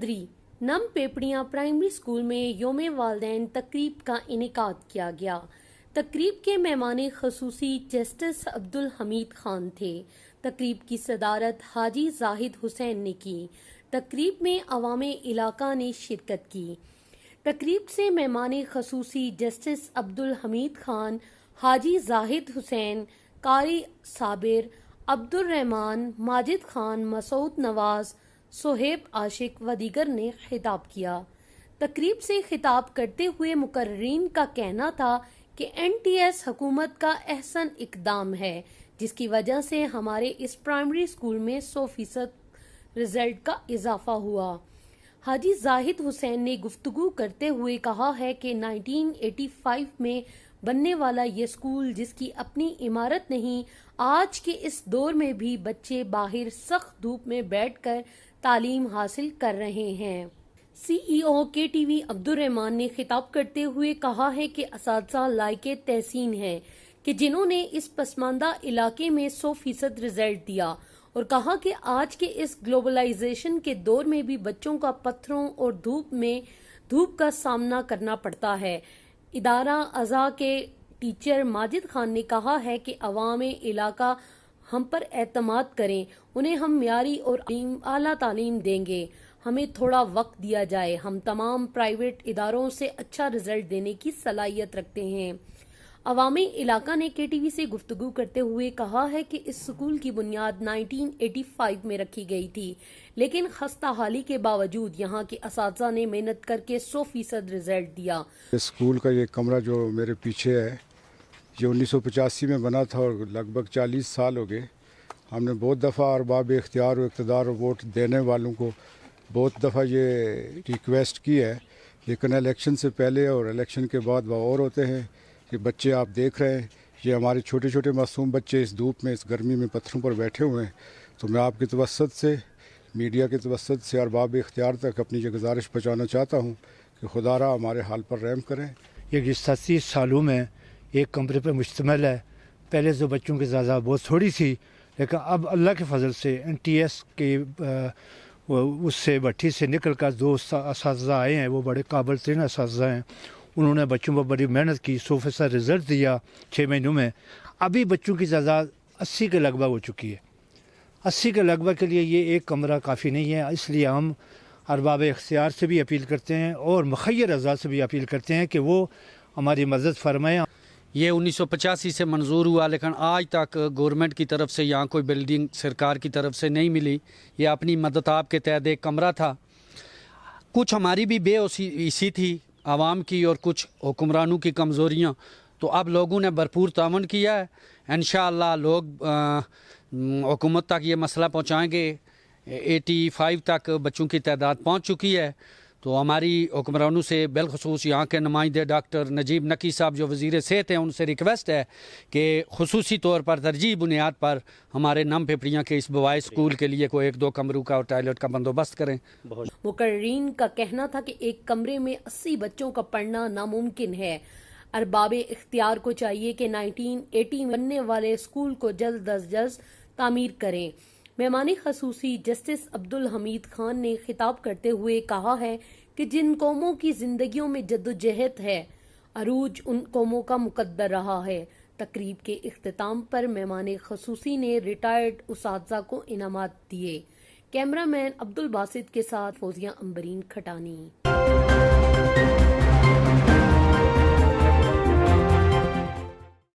सदरी नम पेपड़ियां primary school में योम वालदैन तकरीब का इनेकाद किया गया। तकरीब के मेहमान खसूसी जस्टिस अब्दुल हमीद खान थे। तकरीब की सदारत हाजी जाहिद हुसैन ने की। तकरीब में अवामे इलाका ने शिरकत की। तकरीब से मेहमान खसूसी जस्टिस अब्दुल हमीद खान, हाजी जाहिद हुसैन, कारी साबिर, अब्दुल रहमान, माजिद खान, मसूद नवाज, सोहेब आशिक व दीगर ने खिताब किया। तकरीब से खिताब करते हुए मुकर्रीन का कहना था कि NTS हुकूमत का अहसन इकदाम है, जिसकी वजह से हमारे इस प्राइमरी स्कूल में 100% रिजल्ट का इजाफा हुआ। हाजी जाहिद हुसैन ने गुफ्तगू करते हुए कहा है कि 1985 में बनने वाला ये स्कूल, जिसकी अपनी इमारत नहीं, आज के इस दौर में भी बच्चे बाहर सख्त धूप में बैठकर तालीम हासिल कर रहे हैं। CEO KTV अब्दुल रहमान ने खिताब करते हुए कहा है कि असातिज़ा लायके तहसीन है कि जिन्होंने इस पसमानदा इलाके में 100% रिजल्ट दिया, और कहा कि आज के इस ग्लोबलाइजेशन के दौर में भी बच्चों का पत्थरों और धूप का सामना करना पड़ता है। इदारा अज़ा के टीचर माजिद खान ने कहा है कि अवामे इलाका हम पर एतमाद करें, उन्हें हम म्यारी और आला तालीम देंगे, हमें थोड़ा वक्त दिया जाए। हम तमाम प्राइवेट इदारों से अच्छा रिजल्ट देने की सलाहियत रखते हैं। अवामी इलाका ने KTV से गुफ्तगू करते हुए कहा है कि इस स्कूल की बुनियाद 1985 में रखी गई थी, लेकिन खस्ता हाली के बावजूद यहाँ के असातिज़ा ने मेहनत करके 100% रिजल्ट दिया। स्कूल का ये कमरा जो मेरे पीछे है, ये 1985 में बना था और लगभग 40 साल हो गए। हमने बहुत दफ़ा अरबाब इख्तियार और इक़्तिदार और वोट देने वालों को बहुत दफ़ा ये रिक्वेस्ट की है, लेकिन इलेक्शन से पहले और इलेक्शन के बाद वो और होते हैं कि बच्चे आप देख रहे हैं, ये हमारे छोटे छोटे मासूम बच्चे इस धूप में, इस गर्मी में पत्थरों पर बैठे हुए हैं। तो मैं आपकी तवस्सुत से, मीडिया की तवस्सुत से अरबाब इख्तियार तक अपनी ये गुजारिश पहुँचाना चाहता हूँ कि खुदारा हमारे हाल पर रहम करें। ये 87 सालों में एक कमरे पर मुश्तमिल है। पहले जो बच्चों की ज़्यादा बहुत थोड़ी थी, लेकिन अब अल्लाह के फजल से NTS के उससे भट्टी से निकल कर 2 असातिज़ा आए हैं, वो बड़े काबिल तरीन असातिज़ा हैं। उन्होंने बच्चों पर बड़ी मेहनत की, 100% रिज़ल्ट दिया 6 महीनों में। अभी बच्चों की तादाद 80 के लगभग हो चुकी है। 80 के लगभग के लिए ये एक कमरा काफ़ी नहीं है, इसलिए हम अरबाब इख्तियार से भी अपील करते हैं और मुखय्यर अज़ा से भी अपील करते हैं कि वो हमारी मदद फरमाएँ। ये 1985 से मंजूर हुआ, लेकिन आज तक गवर्नमेंट की तरफ से यहाँ कोई बिल्डिंग सरकार की तरफ से नहीं मिली। ये अपनी मदद आपके तहत एक कमरा था। कुछ हमारी भी बेइसी थी आवाम की और कुछ हुक्मरानों की कमज़ोरियाँ, तो अब लोगों ने भरपूर तावन किया है। इंशाअल्लाह लोग हुकूमत तक ये मसला पहुँचाएँगे। 85 तक बच्चों की तादाद पहुँच चुकी है। तो हमारी हुक्मरानों से बिलखसूस यहाँ के नुमाइंदे डॉक्टर नजीब नकी साहब जो वज़ीर सेहत हैं, उनसे रिक्वेस्ट है कि खुसूसी तौर पर तरजीह बुनियाद पर हमारे नम पेपड़ियाँ के इस बवाई स्कूल के लिए कोई 1-2 कमरों का और टॉयलेट का बंदोबस्त करें। मुकर्रीन का कहना था कि एक कमरे में 80 बच्चों का पढ़ना नामुमकिन है। अरबाबे इख्तियार को चाहिए कि 1980 में बनने वाले स्कूल को जल्द अज जल्द तामीर करें। मेहमानी खसूसी जस्टिस अब्दुल हमीद खान ने खिताब करते हुए कहा है कि जिन कौमों की जिंदगियों में जद्दोजहद है, अरूज उन कौमों का मुकद्दर रहा है। तकरीब के इख्तिताम पर मेहमान खसूसी ने रिटायर्ड उसातिज़ा को इनामात दिए। कैमरामैन अब्दुल बासित के साथ फौजिया अंबरीन खटानी।